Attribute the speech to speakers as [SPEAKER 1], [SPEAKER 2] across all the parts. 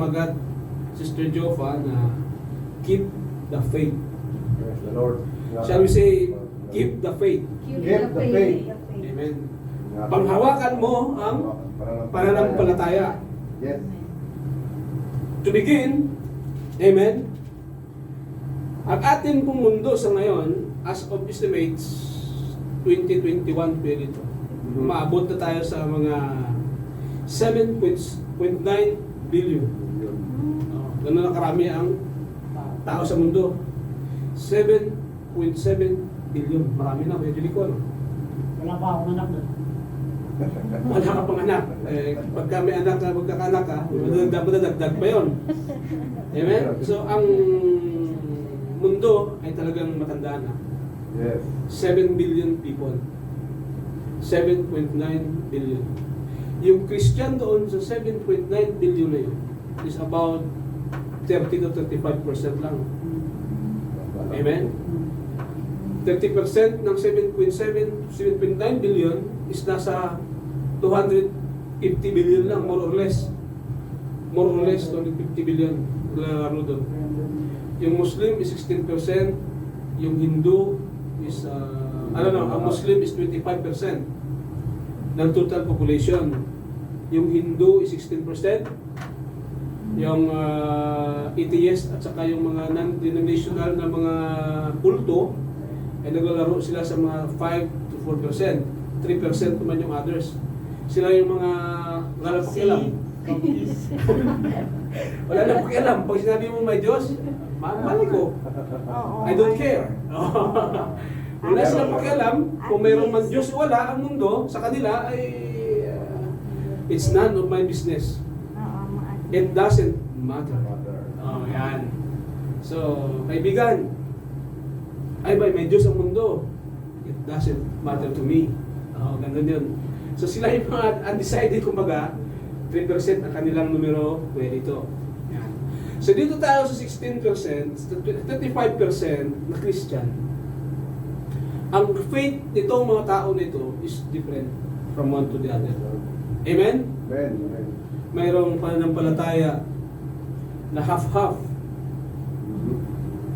[SPEAKER 1] Magat Sister Jofa na keep the faith.
[SPEAKER 2] Praise the Lord.
[SPEAKER 1] Shall we say, keep the faith?
[SPEAKER 2] Keep the faith.
[SPEAKER 1] Amen. Panghawakan mo ang pananampalataya.
[SPEAKER 2] Yes.
[SPEAKER 1] To begin, amen, ang ating pong mundo sa ngayon, as of estimates, 2021 pwede ito. Maabot na tayo sa mga 7.9 billion. Ganun na karami ang tao sa mundo. 7.7 billion. Marami na, medyo liko, no?
[SPEAKER 3] Wala pa akong anak doon.
[SPEAKER 1] Wala ka pang anak. Pagka may anak ka, magkakanak ka, madadagdag pa yun. Amen? So, ang mundo ay talagang matanda na.
[SPEAKER 2] Yes.
[SPEAKER 1] 7 billion people. 7.9 billion. Yung Christian doon sa 7.9 billion na yun is about 30 to 35% lang. Amen? 30% ng 7.9 billion is nasa 250 billion lang, more or less. More or less, 250 billion. Laro doon. Yung Muslim is 16%, yung Hindu is, ang Muslim is 25% ng total population. Yung Hindu is 16%, yung atheist at saka yung mga non-denominational na mga kulto ay naglalaro sila sa mga 5 to 4%. 3% naman yung others. Sila yung mga wala na pakialam. Wala na pakialam. Pag sinabi mo may Diyos, mali ko. I don't care. Wala silang pakialam. Kung mayroong man Diyos o wala, ang mundo sa kanila ay it's none of my business. It doesn't matter. Oh, yan. So, kaibigan, ay ba, may Diyos ang mundo. It doesn't matter to me. Oh, ganun yun. So, sila yung mga undecided, kumbaga, 3% ang kanilang numero, pwede ito. Yan. So, dito tayo sa 16%, 35% na Christian. Ang faith nitong mga tao nito is different from one to the other. Amen?
[SPEAKER 2] Amen. Amen.
[SPEAKER 1] Mayroong pananampalataya na half-half.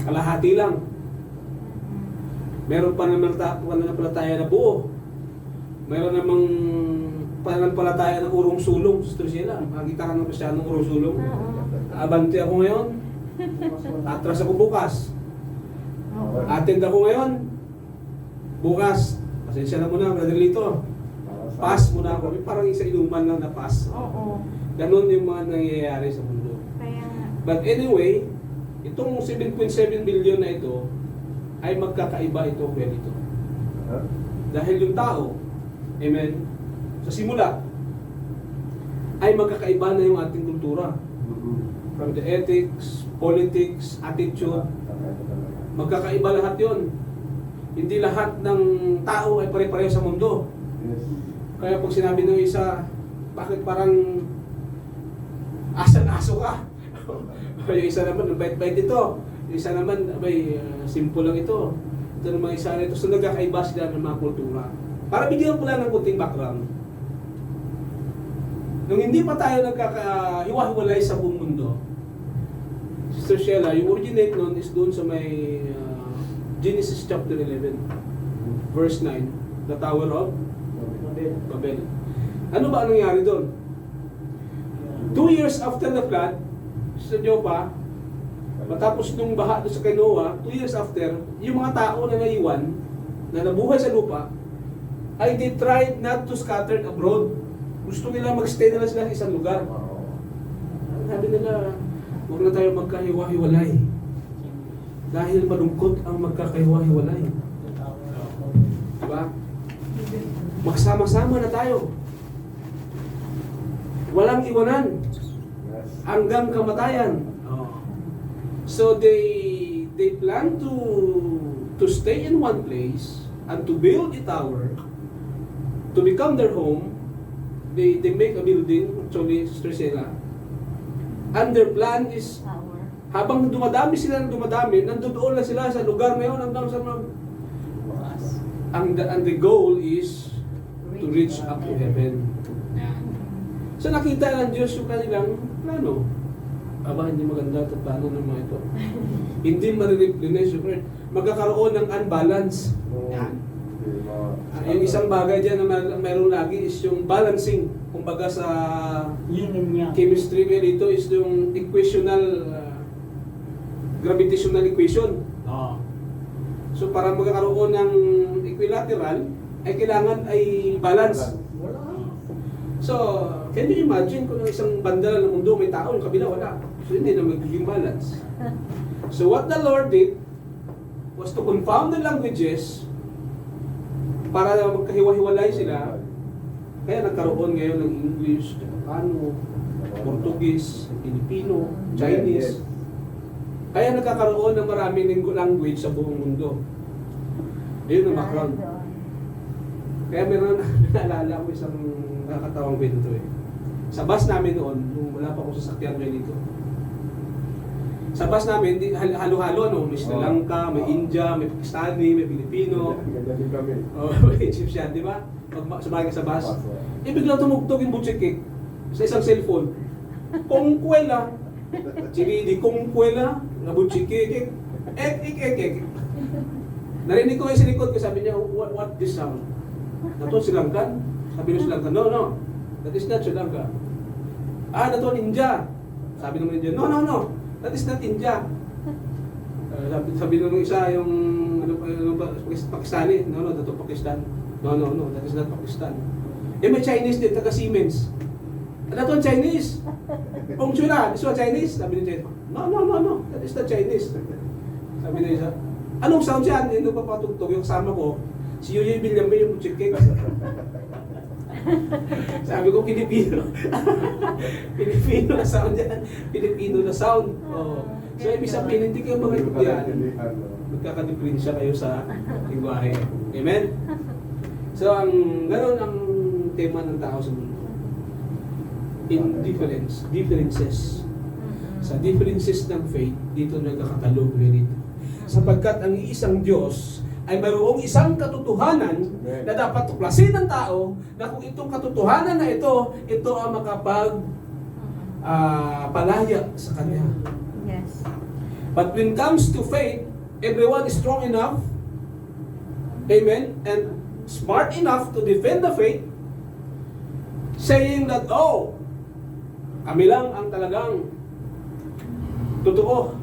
[SPEAKER 1] Kalahati lang. Meron pananampalataya na buo. Meron namang pananampalataya na urong-sulong. Sister Sheila, makikita ka ng Kristiyanong urong-sulong. Abante ako ngayon. Atras ako bukas. Attend ako ngayon. Bukas. Pasensya na muna, Brother Lito. Pass muna ako. Parang isa inuman lang na pass.
[SPEAKER 4] Oo.
[SPEAKER 1] Ganon yung mga nangyayari sa mundo.
[SPEAKER 4] Kaya nga.
[SPEAKER 1] But anyway, itong 7.7 billion na ito ay magkakaiba ito ganito. Dahil yung tao, amen, sa simula ay magkakaiba na yung ating kultura. From the ethics, politics, attitude, magkakaiba lahat yon. Hindi lahat ng tao ay pare-pareho sa mundo.
[SPEAKER 2] Yes.
[SPEAKER 1] Kaya pag sinabi ng isa, bakit parang asan-aso ka? Yung isa naman, bait-bait ito. Yung isa naman, simple lang ito. Ito naman isa nito. So nagkakaiba sila ng mga kultura. Para bigyan ko lang ng kunting background. Nung hindi pa tayo nagkakahiwa-hiwalay sa buong mundo, Sister Sheila, yung originate nun is doon sa may Genesis chapter 11, verse 9, the Tower of Babel. Ano ba ang nangyari doon? 2 years after the flood, sa Jopa, matapos nung baha doon sa kay Noah, 2 years after, yung mga tao na naiwan, na nabuhay sa lupa, ay they tried not to scatter abroad. Gusto nila magstay na lang sila sa isang lugar. Sabi nila, huwag na tayo magkahiwa-hiwalay. Dahil malungkot ang magkakahiwa-hiwalay. Diba? Magsama-sama na tayo. Walang iwanan. Hanggang kamatayan. So they plan to stay in one place and to build a tower to become their home. They make a building, actually, Sister Sheila. And their plan is habang dumadami sila ng dumadami, nandoon na sila sa lugar na yun hanggang sa and the goal is to reach up to heaven. So nakita ng Diyos yung kanilang plano. aba, hindi maganda ito, paano naman ito? Hindi marireplenish yung earth. Magkakaroon ng unbalance. Yan. Yung isang bagay dyan na meron lagi is yung balancing. Kumbaga sa
[SPEAKER 3] Yin and yang.
[SPEAKER 1] chemistry ngayon dito is yung equational, gravitational equation.
[SPEAKER 3] Oo.
[SPEAKER 1] So para magkakaroon ng equilateral, ay kailangan ay balance.
[SPEAKER 3] Wala.
[SPEAKER 1] So, can you imagine kung ang isang banda ng mundo may tao, yung kabila wala. So hindi na magiging balance. So what the Lord did was to confound the languages para magkahiwa-hiwalay sila. Kaya nagkaroon ngayon ng English, Tagalog, Portuguese, Filipino, Chinese. Kaya nagkakaroon ng maraming language sa buong mundo. Ayun ang background. Kaya meron naalala ko isang nakakatawang kwento eh. Sa bus namin noon, nung wala pa akong sasakyan ngayon dito. Sa bus namin, halo-halo, no? May Sri Lanka, may India, may Pakistani, may Pilipino.
[SPEAKER 2] Ganyan din kami.
[SPEAKER 1] May Egyptian, di ba? Sumakay ka sa bus. Biglang tumugtog yung butchikik sa isang cellphone. Kung kuwela, di kung kuwela, na butchikik, ek. Narinig ko yung sa likod ko, sabi niya, what this sound? Nato Sri Lankan? Sabi ng Sri Lankan, no, that is not Sri Lanka. Nato India. Sabi naman India, no, that is not India. Sabi nung isa yung Pakistani, no, that is Pakistan. No, that is not Pakistan. May Chinese din, taga Siemens. Nato ang Chinese. Kung China, this one Chinese? Sabi ng Chinese, no, that is not Chinese. Sabi ng isa, anong sound yan? Yung papatugtog, yung kasama ko, si Yoyoy Villambe yung chicken. Sabi ko, Pilipino. Pilipino na sound yan. Pilipino na sound. Oh. So, ibig sabihin, hindi kayo magkakadiyan. Magkakadiferensya kayo sa lingwahe. Amen? So, ganoon ang tema ng tao sa mundo. Differences. Sa differences ng faith, dito nagkakatalog rin ito. Sapagkat ang isang Diyos ay mayroong isang katotohanan na dapat tuklasin ng tao na kung itong katotohanan na ito ang palaya sa Kanya.
[SPEAKER 4] Yes.
[SPEAKER 1] But when it comes to faith, everyone is strong enough, amen, and smart enough to defend the faith, saying that, kami lang ang talagang totoo.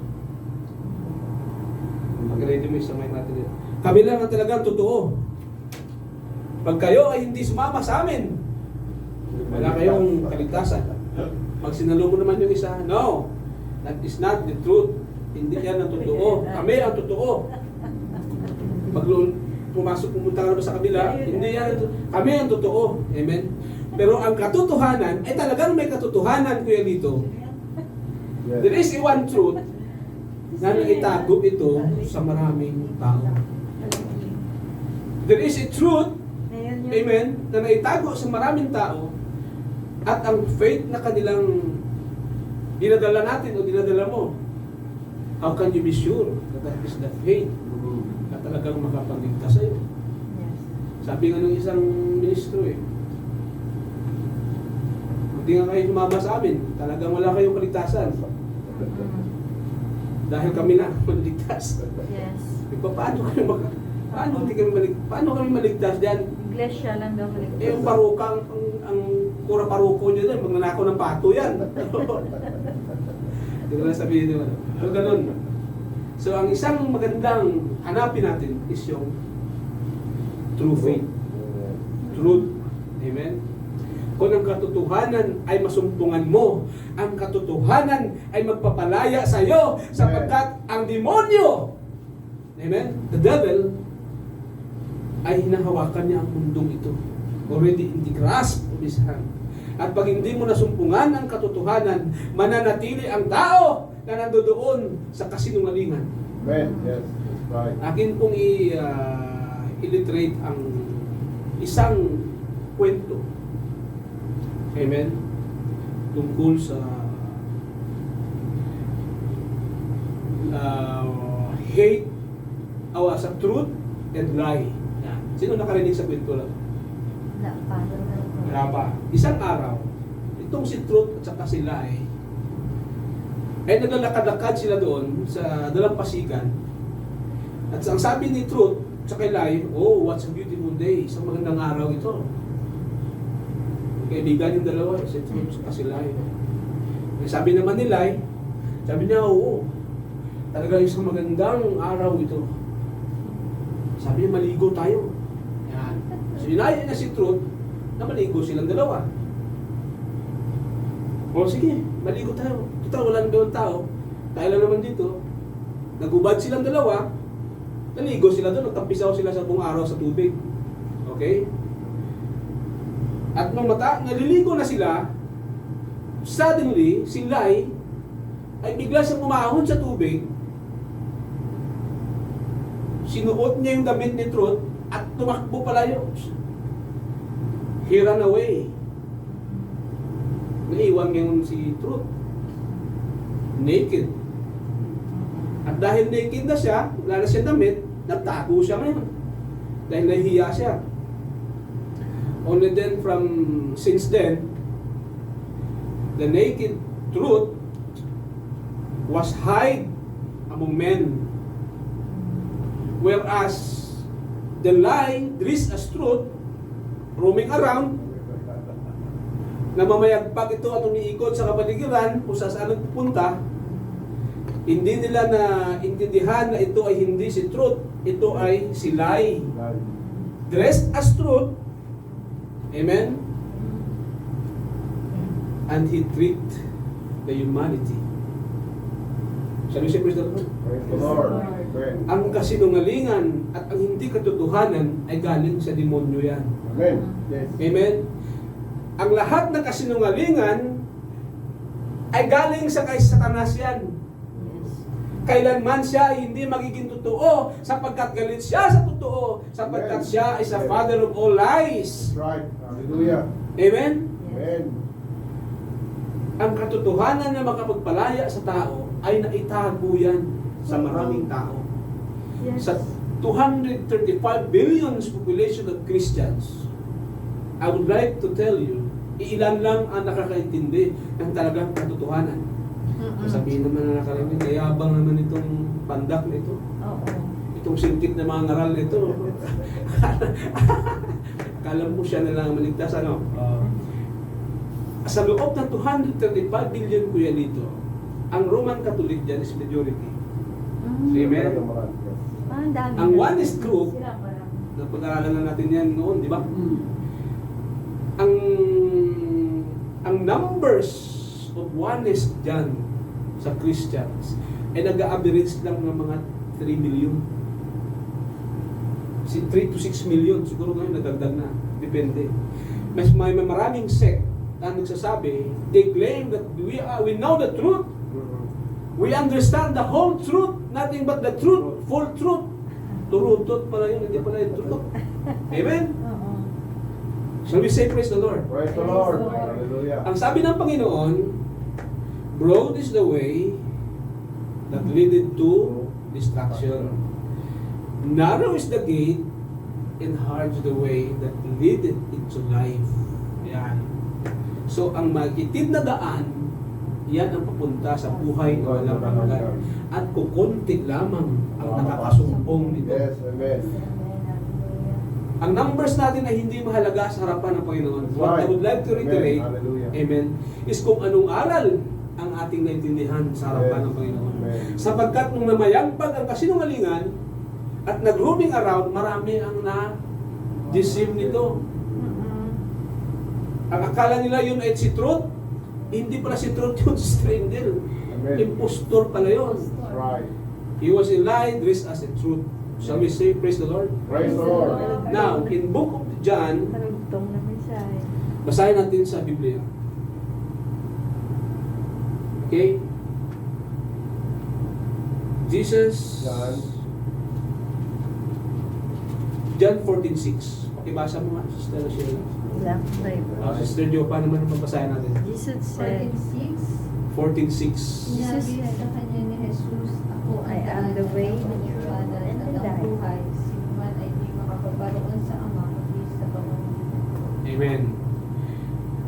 [SPEAKER 1] Mag-ready mo isang mic natin dito. Kami lang ang talagang totoo. Pag kayo ay hindi sumama sa amin, wala kayong kaligtasan. Pag sinalo mo naman yung isa, no, that is not the truth. Hindi yan ang totoo. Kami ang totoo. Pag pumunta ka naman sa kabila, hindi yan. Kami ang totoo. Amen? Pero ang katotohanan, talagang may katotohanan kuya dito. There is one truth na naitago ito sa maraming tao. There is a truth, amen, na naitago sa maraming tao at ang faith na kanilang dinadala natin o dinadala mo, how can you be sure that that is the faith na talagang makapagligtas sa'yo? Sabi nga ng isang ministro hindi nga kayo sumama sa amin, talagang wala kayong kaligtasan. Dahil kami na maligtas.
[SPEAKER 4] Yes.
[SPEAKER 1] Paano kami maligtas diyan?
[SPEAKER 4] Iglesia lang daw maligtas.
[SPEAKER 1] Yung parukang, ang kura paruko nyo dyan, magnanakaw ng pato yan. Hindi ko lang sabihin nyo. So, ganun. So, ang isang magandang hanapin natin is yung true faith. Truth. Amen? Kung ang katotohanan ay masumpungan mo, ang katotohanan ay magpapalaya sa iyo sapagkat ang demonyo, amen, the devil, ay hinahawakan niya ang mundong ito. Already in the grasp of his hand. At pag hindi mo nasumpungan ang katotohanan, mananatili ang tao na nandoon sa kasinungalingan.
[SPEAKER 2] Amen. Yes, that's right.
[SPEAKER 1] Akin pong illustrate ang isang kwento. Amen? Tungkol sa hate, sa truth and lie. Yan. Sino nakarinig sa kwento lang? Wala pa. Isang araw, itong si truth at saka si lie Ay naglalakad-lakad sila doon sa dalampasigan. At ang sabi ni Truth sa kay Lai, oh, what's a beautiful day. Isang magandang araw ito. Kaibigan yung dalawa, si Truth at si Lai. Sabi naman ni Lai, sabi niya, oo, talaga isang magandang araw ito. Sabi niya, maligo tayo. Yan. So inaya niya si Truth na maligo silang dalawa. O sige, maligo tayo. Total, wala nang gawang tao. Tayo lang naman dito. Nagubad silang dalawa. Naligo sila doon. Nagtampisaw sila sa buong araw sa tubig. Okay? At nung naliligo na sila, suddenly, si Lai ay bigla siyang umahon sa tubig. Sinuot niya yung damit ni Truth at tumakbo palayo. He ran away. Naiwan ngayon si Truth. Naked. At dahil naked na siya, wala na siya damit, nagtago siya ngayon. Dahil nahihiya siya. Only then since then, the naked Truth was hide among men. Whereas the lie dressed as Truth, roaming around, namamayagpag ito at umiikot sa kapaligiran kung saan nagpupunta, hindi nila na intindihan na ito ay hindi si Truth, ito ay si Lie. Dressed as Truth, amen, and he tricked the humanity. Shall we say praise the Lord?
[SPEAKER 2] Praise the Lord. Amen.
[SPEAKER 1] Ang kasinungalingan at ang hindi katotohanan ay galing sa demonyo yan.
[SPEAKER 2] Amen. Yes.
[SPEAKER 1] Amen? Ang lahat ng kasinungalingan ay galing sa kay Satanas yan. Kailanman siya ay hindi magiging totoo sapagkat galit siya sa totoo sapagkat
[SPEAKER 2] Amen.
[SPEAKER 1] siya is the father of all lies.
[SPEAKER 2] That's right. Hallelujah.
[SPEAKER 1] Amen?
[SPEAKER 2] Amen.
[SPEAKER 1] Ang katotohanan na makapagpalaya sa tao ay naitago yan sa maraming tao.
[SPEAKER 4] Yes.
[SPEAKER 1] Sa 235 billion population of Christians, I would like to tell you, ilan lang ang nakakaintindi ng talagang katotohanan. Sabihin naman na nakarinig, kayabang naman itong pandak na ito.
[SPEAKER 4] Oo.
[SPEAKER 1] Itong singkit na mga ngaral na ito. Akala mo siya na lang maligtas, ano? Sa loob ng 235 billion kuya dito, ang Roman Catholic dyan is majority. Amen?
[SPEAKER 4] Ang dami.
[SPEAKER 1] Ang oneness group,
[SPEAKER 4] Sila parang.
[SPEAKER 1] napag-aralan na natin yan noon, di ba? Ang numbers of oneness dyan sa Christians ay nag-average lang ng mga 3 million. Si 3 to 6 million, siguro ngayon nadagdag na. Depende. Mas may maraming sect na nagsasabi, they claim that we know the truth. We understand the whole truth, nothing but the truth, full truth. Turutot pala yun, hindi pala yung truth. Amen?
[SPEAKER 4] Oo.
[SPEAKER 1] Shall we say praise the Lord?
[SPEAKER 2] Praise the Lord. Hallelujah.
[SPEAKER 1] Ang sabi ng Panginoon, broad is the way that leadeth to destruction. Narrow is the gate and hard is the way that leadeth into life. Yan. So, ang makitid na daan, yan ang papunta sa buhay na walang hanggan. At kukunti lamang ang nakakasumpong nito.
[SPEAKER 2] Yes, amen.
[SPEAKER 1] Ang numbers natin ay hindi mahalaga sa harapan ng Panginoon. What I would like to reiterate,
[SPEAKER 2] Hallelujah.
[SPEAKER 1] amen, is kung anong aral ang ating naintindihan sa harapan ng Panginoon.
[SPEAKER 2] Amen.
[SPEAKER 1] Sapagkat nung namayampag ang kasinungalingan at nag-roaming around, marami ang na-deceive nito. Ang akala nila yun ay si Truth, hindi pala si Truth yun, si stranger.
[SPEAKER 2] Amen.
[SPEAKER 1] Impostor pala yun.
[SPEAKER 2] That's right.
[SPEAKER 1] He was a lie dressed as a truth. Shall we say, praise the Lord?
[SPEAKER 2] Praise the Lord.
[SPEAKER 1] Now, in book of John,
[SPEAKER 4] Karugtong naman siya eh.
[SPEAKER 1] basahin natin sa Biblia. Okay? Jesus, John 14:6. Pakibasa mo nga, Sister Sheila.
[SPEAKER 4] Ilang time.
[SPEAKER 1] Sister Joe, paano naman ang babasahin natin?
[SPEAKER 4] Jesus said,
[SPEAKER 1] 14:6.
[SPEAKER 5] Sinabi sa kanya ni Jesus, ako
[SPEAKER 4] I am the way, the truth,
[SPEAKER 5] kapanatagan
[SPEAKER 4] and the
[SPEAKER 5] at ang
[SPEAKER 4] life.
[SPEAKER 5] buhay. Sino man ay di makapagbaroon sa Ama, kundi sa pamamagitan.
[SPEAKER 1] Amen.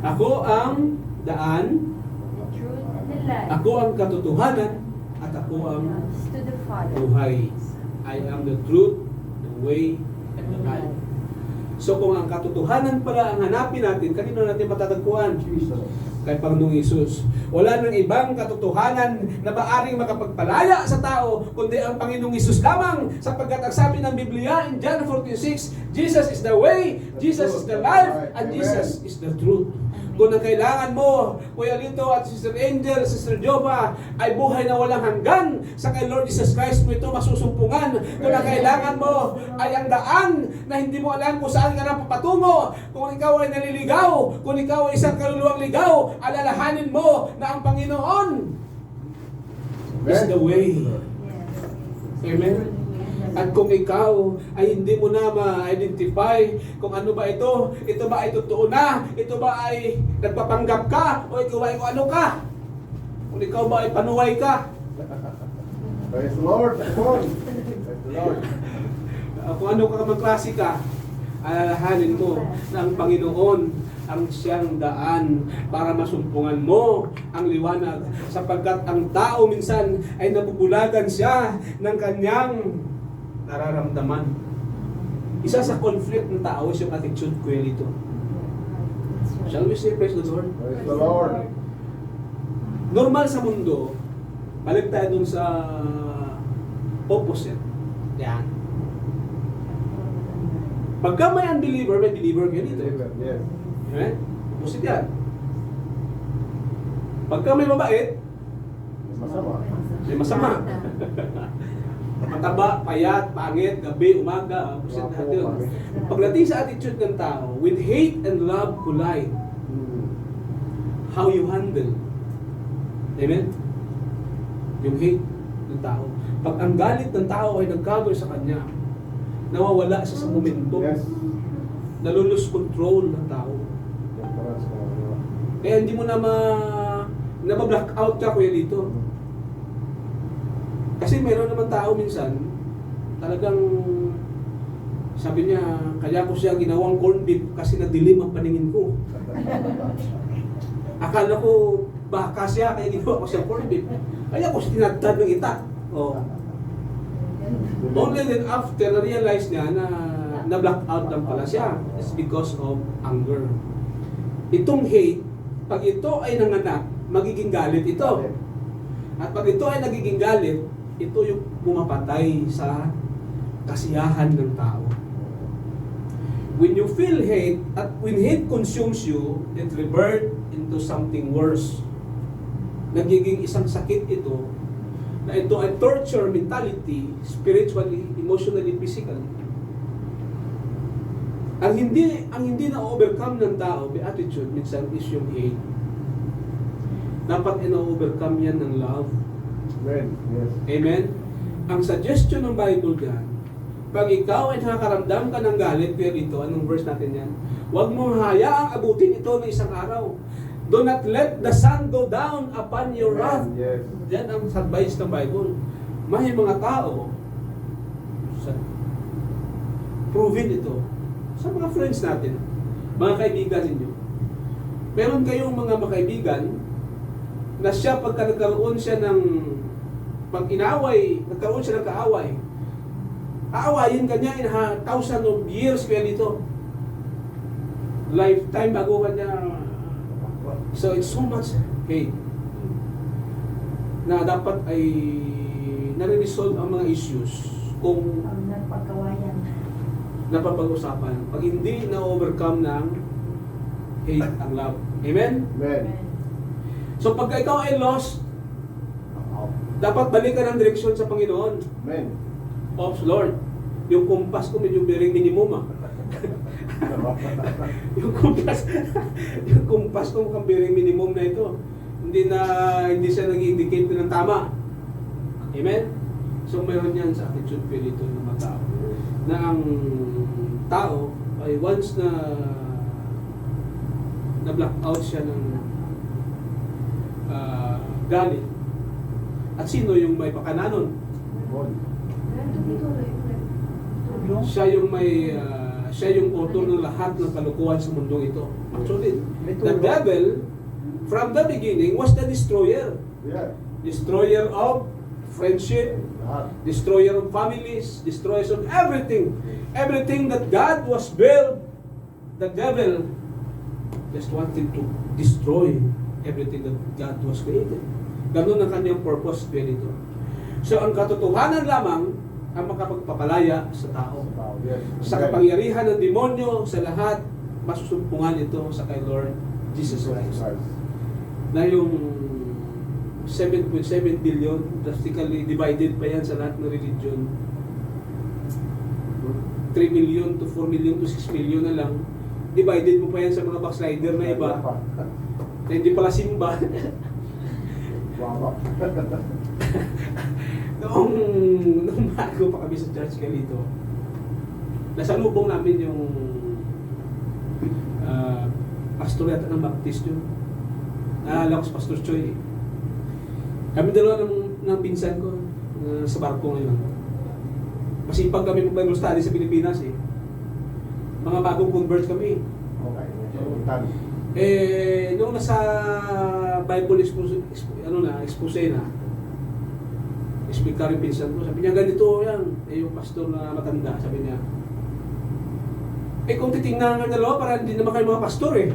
[SPEAKER 1] Ako ang daan,
[SPEAKER 5] The truth and the life.
[SPEAKER 1] Ako ang katotohanan at ako ang
[SPEAKER 5] Leads to the Father.
[SPEAKER 1] buhay. I am the truth, the way, and the life. So kung ang katotohanan pala ang hanapin natin, kanino natin matatagpuan?
[SPEAKER 2] Jesus.
[SPEAKER 1] Kay Panginoong Hesus. Wala nang ibang katotohanan na maaring makapagpalaya sa tao kundi ang Panginoong Hesus lamang, sapagkat ang sabi ng Biblia in John 14:6, Jesus is the way, Jesus is the life, and Jesus is the truth. Kung ang kailangan mo, Kuya Lito at Sister Angel, Sister Jova, ay buhay na walang hanggan, sa kay Lord Jesus Christ mo ito masusumpungan. Kung ang kailangan mo ay ang daan na hindi mo alam kung saan ka na papatungo, kung ikaw ay naliligaw, kung ikaw ay isang kaluluwang ligaw, alalahanin mo na ang Panginoon is the way. Amen. At kung ikaw ay hindi mo na ma-identify kung ano ba ito ba ay totoo na, ito ba ay nagpapanggap ka, o ikaw ay kung ano ka, kung ikaw ba ay panuway ka,
[SPEAKER 2] Praise the Lord. Come on. Praise the Lord.
[SPEAKER 1] kung ano ka magklase ka, alalahanin mo na ang Panginoon ang siyang daan para masumpungan mo ang liwanag, sapagkat ang tao minsan ay nabubulagan siya ng kanyang nararamdaman. Isa sa conflict ng tao is yung attitude, Kuya Lito. Shall we say praise the Lord?
[SPEAKER 2] Praise the Lord.
[SPEAKER 1] Normal sa mundo, balik tayo dun sa opposite. Yan. Pagka may unbeliever, may believer, Kuya Lito.
[SPEAKER 2] Yes.
[SPEAKER 1] Amen? Opposite yan. Pagka may mabait,
[SPEAKER 2] Masama.
[SPEAKER 1] may masama. Mataba, payat, pangit, gabi, umaga, opposite lahat yun. Pagdating sa attitude ng tao, when hate and love collide, how you handle. Amen? Yung hate ng tao. Pag ang galit ng tao ay nag-cover sa kanya, nawawala siya sa momento.
[SPEAKER 2] Yes.
[SPEAKER 1] Nalulose control ng tao. Kaya hindi mo na ma-black out ka, Kuya Lito. Kasi mayroon naman tao minsan, talagang sabi niya, kaya ko siya ginawang corned beef kasi nadilim ang paningin ko. Akala ko baka siya, kaya ginawa ko siya corned beef. Kaya ko siya tinagtad ng itak. Oh. Only then after na-realize niya na black out lang pala siya. It's because of anger. Itong hate, pag ito ay nanganak, magiging galit ito. At pag ito ay nagiging galit, ito yung pumapatay sa kasiyahan ng tao. When you feel hate, at when hate consumes you, it revert into something worse. Nagiging isang sakit ito, na ito ay torture mentality, spiritually, emotionally, physically. Ang hindi na overcome ng tao, the attitude, minsan is yung hate. Dapat ina-overcome yan ng love.
[SPEAKER 2] Amen. Yes.
[SPEAKER 1] Amen? Ang suggestion ng Bible dyan, pag ikaw ay nakakaramdam ka ng galit, kaya dito, anong verse natin yan? Huwag mo hayaang abutin ito ng isang araw. Do not let the sun go down upon your wrath.
[SPEAKER 2] Yes.
[SPEAKER 1] Yan ang advice ng Bible. May mga tao, proven ito, sa mga friends natin, mga kaibigan ninyo. Meron kayong mga makaibigan na siya pagka nagkaroon siya ng pag inaway, nagkaroon siya ng kaaway, aawayin kanya in 1,000 of years kaya dito. Lifetime bago kanya. So it's so much hate na dapat ay nare-resolve ang mga issues kung
[SPEAKER 5] Ang nagpagkawayan.
[SPEAKER 1] napapag-usapan. Pag hindi na-overcome ng hate ang love. Amen?
[SPEAKER 2] Amen.
[SPEAKER 1] So pagka ikaw ay lost, dapat balikan ang direksyon sa Panginoon.
[SPEAKER 2] Amen.
[SPEAKER 1] Oops, Lord, yung kumpas ko medyo very minimum ah. yung kumpas ko mukhang very minimum na ito. Hindi siya nag-indicate ng tama. Amen? So mayroon yan sa attitude dito ng mga tao. Na ang tao ay once na black out siya ng galit. At sino yung may pakananon? Siya yung author ng lahat ng kalukuhan sa mundong ito. Actually, the devil from the beginning was the destroyer.
[SPEAKER 2] Yeah.
[SPEAKER 1] Destroyer of friendship,
[SPEAKER 2] Lahat.
[SPEAKER 1] destroyer of families, destroyers of everything. Everything that God was built, the devil just wanted to destroy everything that God was created. Ganun ang kanyang purpose dito. So ang katotohanan lamang ang makapagpapalaya sa tao.
[SPEAKER 2] Yes.
[SPEAKER 1] Sa kapangyarihan ng demonyo, sa lahat, masusumpungan ito sa kay Lord Jesus Christ. Na yung 7.7 billion, drastically divided pa yan sa lahat ng religion. 3 million to 4 million to 6 million na lang. Divided mo pa yan sa mga backslider na iba na hindi pala simba.
[SPEAKER 2] Wow.
[SPEAKER 1] Nung bago pa kami sa church dito, nasalubong namin yung pastor yata ng Baptist yun. Naalala ko si Pastor Choi. Kami dalawa ng pinsan ko sa barko ngayon. Masipag kami mag-Bible study sa Pilipinas eh. Mga bagong convert kami.
[SPEAKER 2] Okay.
[SPEAKER 1] Nung nasa Bible expose na, speaker yung pinsan ko, sabi niya ganito yan. Yung pastor na matanda, sabi niya, kung titingnan nga dalawa, para hindi naman kayo mga pastor eh.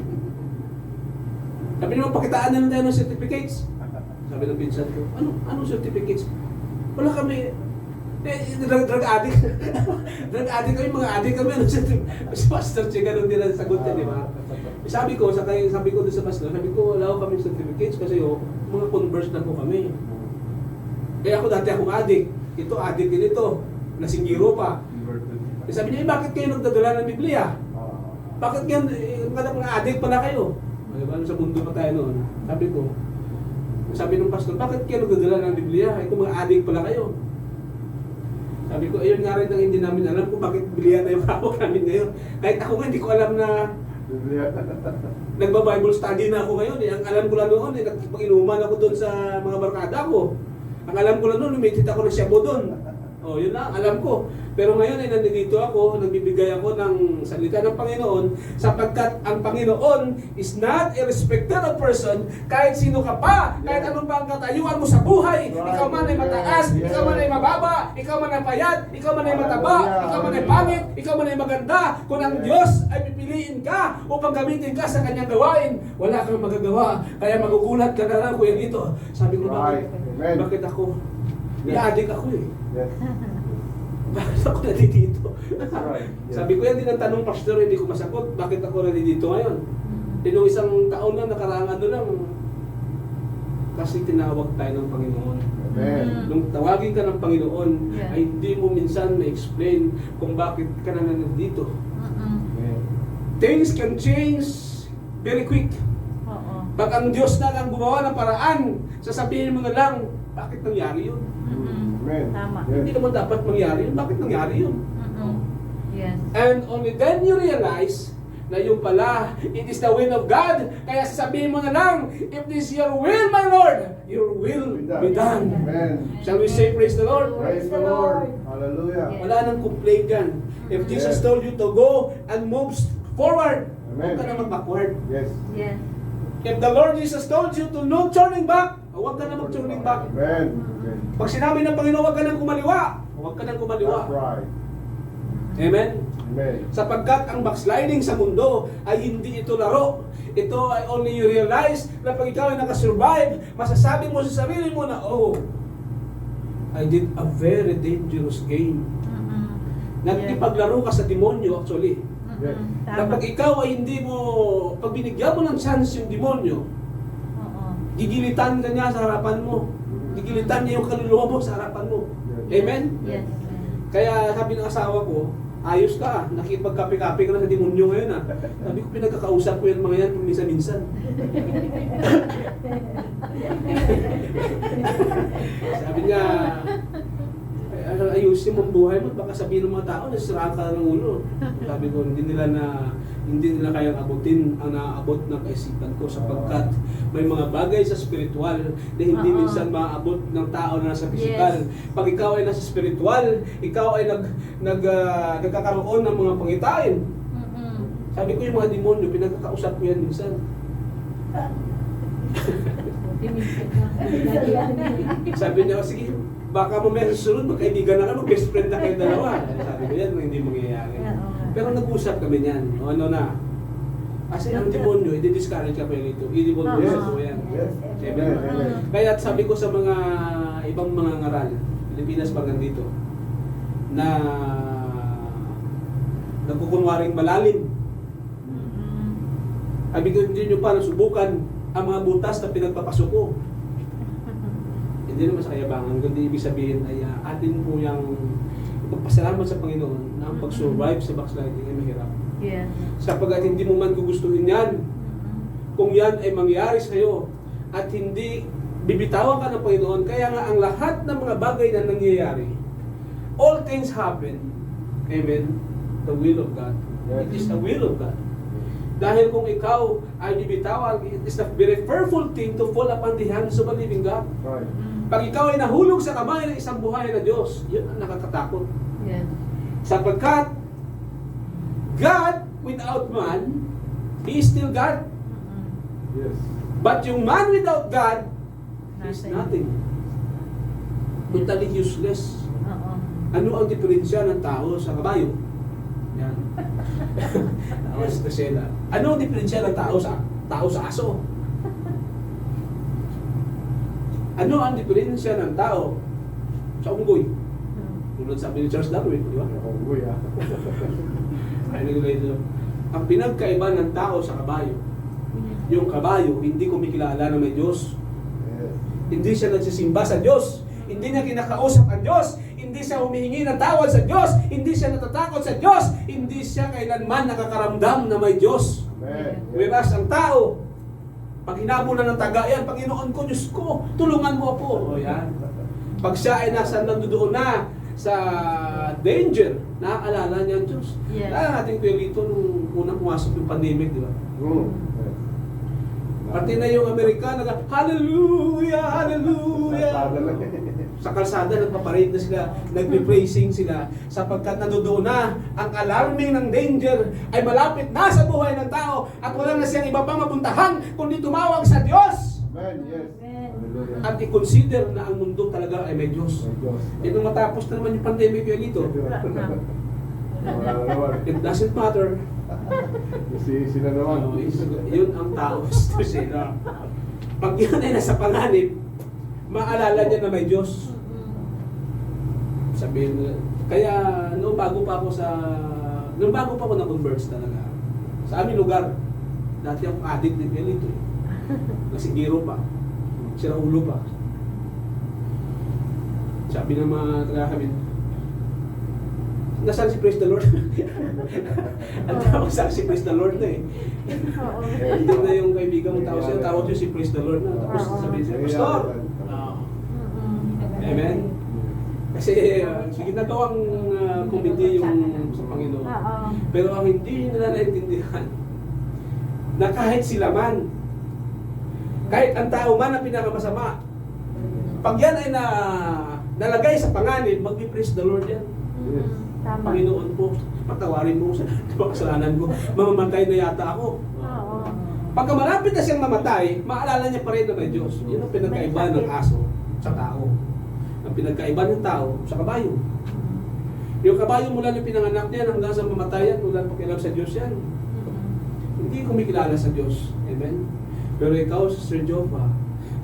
[SPEAKER 1] Sabi niya, pakitaan na lang tayo ng certificates. Sabi ng pinsan ko, anong certificates? Wala kami, drug addict. Drug addict kami, mga addict kami. Si pastor siya, ganun din ang sagot niya, di ba? Sabi ko doon sa pastor, sabi ko, wala ko kami certificates kasi mga converts na po kami. Kaya ako dati akong addict. Ito, addict din ito. Nasinggiro pa. Sabi niya, bakit kayo nagdadala ng Biblia? Bakit yan, mga addict pala kayo? Diba, sa mundo pa tayo noon. Sabi ng pastor, bakit kayo nagdadala ng Biblia? Kung mga addict pala kayo. Sabi ko, ayun nga rin ang hindi namin alam kung bakit Biblia na yung hawak namin ngayon. Kahit ako nga, hindi ko alam na nagba-Bible study na ako ngayon. Ang alam ko lang noon, nagpag-inuman ako doon sa mga barkada ko. Ang alam ko lang noon, lumitit ako ng Shabu doon. Yun lang, alam ko. Pero ngayon ay nandito ako, nagbibigay ako ng salita ng Panginoon sapagkat ang Panginoon is not a respecter of person. Kahit sino ka pa, kahit anong pa ang katayuan mo sa buhay, ikaw man ay mataas, ikaw man ay mababa, ikaw man ay payat, ikaw man ay mataba, ikaw man ay pangit, ikaw man ay maganda. Kung ang Diyos ay pipiliin ka upang gamitin ka sa kanyang gawain, wala kang magagawa. Kaya magugulat ka na lang, kuya dito. Sabi ko, bakit ako? I-addict ako eh.
[SPEAKER 2] Yes.
[SPEAKER 1] Bakit ako nandito?
[SPEAKER 2] Right.
[SPEAKER 1] Sabi ko yan din ang tanong pastor, hindi ko masagot. Bakit ako nandito ngayon? Nung isang taon na nakaraang lang, kasi tinawag tayo ng Panginoon.
[SPEAKER 2] Amen.
[SPEAKER 1] Nung tawagin ka ng Panginoon,
[SPEAKER 4] Yeah.
[SPEAKER 1] ay hindi mo minsan na-explain kung bakit ka na nandito.
[SPEAKER 2] Amen.
[SPEAKER 1] Things can change very quick.
[SPEAKER 4] Oo.
[SPEAKER 1] Pag ang Diyos na lang gumawa ng paraan, sasabihin mo na lang, bakit nangyari yun?
[SPEAKER 2] Amen.
[SPEAKER 4] Tama.
[SPEAKER 2] Yes.
[SPEAKER 1] Hindi naman dapat mangyari yun. Bakit nangyari yun?
[SPEAKER 4] Yes.
[SPEAKER 1] And only then you realize na yung pala, it is the will of God. Kaya sasabihin mo na lang, if this is your will, my Lord, your will be done.
[SPEAKER 2] Amen.
[SPEAKER 1] Shall we say praise the Lord?
[SPEAKER 2] Praise the Lord. Hallelujah.
[SPEAKER 1] Wala nang complaint yan. If Jesus
[SPEAKER 2] Yes.
[SPEAKER 1] told you to go and move forward, huwag
[SPEAKER 2] Amen.
[SPEAKER 1] ka na mag-backward.
[SPEAKER 2] Yes.
[SPEAKER 4] Yes.
[SPEAKER 1] If the Lord Jesus told you to no turning back, huwag ka na mag-turning back.
[SPEAKER 2] Amen. Amen.
[SPEAKER 1] Pag sinabi ng Panginoon, huwag ka nang kumaliwa, huwag ka nang kumaliwa.
[SPEAKER 2] That's right.
[SPEAKER 1] Amen?
[SPEAKER 2] Amen.
[SPEAKER 1] Sapagkat ang backsliding sa mundo ay hindi ito laro. Ito ay only you realize na pag ikaw ay nakasurvive, masasabi mo sa sarili mo na, oh, I did a very dangerous game. Nagkipaglaro ka sa demonyo actually.
[SPEAKER 2] Yes.
[SPEAKER 1] Kapag ikaw ay hindi mo, pag binigyan mo ng chance yung demonyo,
[SPEAKER 4] Oo.
[SPEAKER 1] gigilitan ka niya sa harapan mo. Gigilitan niya yung kaluluwa mo sa harapan mo.
[SPEAKER 2] Yes.
[SPEAKER 1] Amen?
[SPEAKER 4] Yes.
[SPEAKER 1] Kaya sabi ng asawa ko, ayos ka, nakikipagkape-kape ka na sa demonyo ngayon ah. Sabi ko, pinagkakausap ko yung mga yan minsan-minsan. Sabi niya, ayusin mo ang buhay mo, baka sabihin ng mga tao, nasiraan ka ng ulo. Sabi ko, hindi nila kayang abutin ang naaabot ng kaisipan ko sapagkat may mga bagay sa spiritual na hindi minsan maaabot ng tao na nasa physical.
[SPEAKER 4] Yes.
[SPEAKER 1] Pag ikaw ay nasa spiritual, ikaw ay nagkakaroon ng mga pangitain. Sabi ko yung mga demonyo, pinagkakausap ko yan minsan.
[SPEAKER 4] Optimistic na.
[SPEAKER 1] Sabi niya, sige, baka mamaya sa sunod, magkaibigan na kayo, best friend na kayo dalawa. Sabi ko yan, hindi mangyayari.
[SPEAKER 4] Oo.
[SPEAKER 1] Pero nag-usap kami niyan. O, ano na? Kasi ang demonyo, i-discourage ka pa yun ito. I-demonyo
[SPEAKER 4] Oo.
[SPEAKER 1] sa so yan.
[SPEAKER 2] Yes.
[SPEAKER 1] Amen.
[SPEAKER 2] Amen.
[SPEAKER 1] Kaya sabi ko sa mga ibang mga ngaral, Pilipinas pa dito, na nagkukunwaring malalim.
[SPEAKER 4] Mm-mm.
[SPEAKER 1] Sabi ko, hindi nyo pa nasubukan ang mga butas na pinagpapasok ko. Hindi naman sa kayabangan, kundi ibig sabihin ay atin po yung pagpasalamat sa Panginoon na ang pag-survive sa backsliding ay mahirap.
[SPEAKER 4] Yes.
[SPEAKER 1] Sapagkat hindi mo man gugustuhin yan,
[SPEAKER 4] Mm-mm.
[SPEAKER 1] kung yan ay mangyari sa iyo at hindi bibitawan ka ng Panginoon, kaya nga ang lahat ng mga bagay na nangyayari, all things happen, amen, the will of God. It is the will of God. Dahil kung ikaw ay bibitawan, it is a very fearful thing to fall upon the hands of a living God.
[SPEAKER 2] Right.
[SPEAKER 4] Mm.
[SPEAKER 1] Pag ikaw ay nahulog sa kamay ng isang buhay na Diyos, yun ang nakakatakot.
[SPEAKER 4] Yes.
[SPEAKER 1] Sapagkat God without man, He is still God.
[SPEAKER 4] Mm-mm.
[SPEAKER 2] Yes.
[SPEAKER 1] But yung man without God is nothing. Totally useless.
[SPEAKER 4] Oo.
[SPEAKER 1] Ano ang diferensya ng tao sa kabayo? Yan. Kasi na. Ano ang diferensya ng tao sa aso? Ano ang diferensya ng tao sa unggoy?
[SPEAKER 4] Mm.
[SPEAKER 1] Tulad sabi ni Charles Darwin, di ba?
[SPEAKER 2] Ako, uy, ah.
[SPEAKER 1] Ay, nagulay ang pinagkaiba ng tao sa kabayo, yung kabayo hindi kumikilala na may Diyos.
[SPEAKER 2] Yes.
[SPEAKER 1] Hindi siya nagsisimba sa Diyos. Hindi niya kinakausap ang Diyos. Hindi siya humihingi ng tawad sa Diyos. Hindi siya natatakot sa Diyos. Hindi siya kailanman nakakaramdam na may Diyos.
[SPEAKER 2] Amen.
[SPEAKER 1] Whereas ang tao, pag hinabulan ng tagayan, Panginoon ko, Diyos ko, tulungan mo ako. O yan. Pag siya ay nasa nandoon na sa danger, naaalala niya ang Diyos.
[SPEAKER 4] Yes.
[SPEAKER 1] Kaya natin kuya Lito nung unang pumasok yung pandemic, di ba?
[SPEAKER 2] Mm. Yes.
[SPEAKER 1] Pati na yung Amerikano, hallelujah, hallelujah.
[SPEAKER 2] Kalsada lang.
[SPEAKER 1] Sa kalsada, nagpaparade na sila, nagbe-praising sila, sapagkat nandoon na ang alarming ng danger ay malapit na sa buhay ng tao at wala na siyang iba pang mapuntahan kundi tumawag sa Diyos
[SPEAKER 2] Amen. Yes. Hallelujah.
[SPEAKER 1] at i-consider na ang mundo talaga ay may Diyos.
[SPEAKER 2] May Diyos.
[SPEAKER 1] Ito matapos na naman yung pandemic yung dito.
[SPEAKER 2] Wala na naman.
[SPEAKER 1] It doesn't matter.
[SPEAKER 2] Isi na naman.
[SPEAKER 1] Yun ang tao. Sila. Pag yan ay nasa panganib, maalala niya na may Diyos. Sabihin nila. Kaya nung bago pa ako na-converse talaga, sa aming lugar, dati akong addict din yan ito. Nasigiro pa. Sira ulo pa. Sabi ng mga taga kami, nasaan si Praise the Lord? Ang tawag sa si Praise the Lord na eh.
[SPEAKER 4] Oo.
[SPEAKER 1] Hindi na yung kaibigan mo tawag siya, tawag siya si Praise the Lord na. Tapos sabihin siya, Pastor!
[SPEAKER 4] Mm-mm.
[SPEAKER 1] Amen. Kasi ginagawang committee yung sa Panginoon.
[SPEAKER 4] Oo.
[SPEAKER 1] Pero ang hindi nila naintindihan, na kahit sila man, kahit ang tao man ang pinakamasama, pag yan ay nalagay sa panganib, magbi-praise the Lord yan.
[SPEAKER 2] Yes.
[SPEAKER 4] Tama.
[SPEAKER 1] Panginoon po, patawarin mo sa kasalanan ko, mamamatay na yata ako.
[SPEAKER 4] Oo.
[SPEAKER 1] Pagka malapit na siyang mamatay, maalala niya pa rin na may Diyos. Yun ang pinagkaiba ng aso sa tao. Ang pinagkaiba ng tao sa kabayo. Yung kabayo mula ng pinanganak niya hanggang sa mamatayan, wala pakialam sa Diyos yan. Hindi kumikilala sa Diyos. Amen? Pero ikaw, Sister Jova,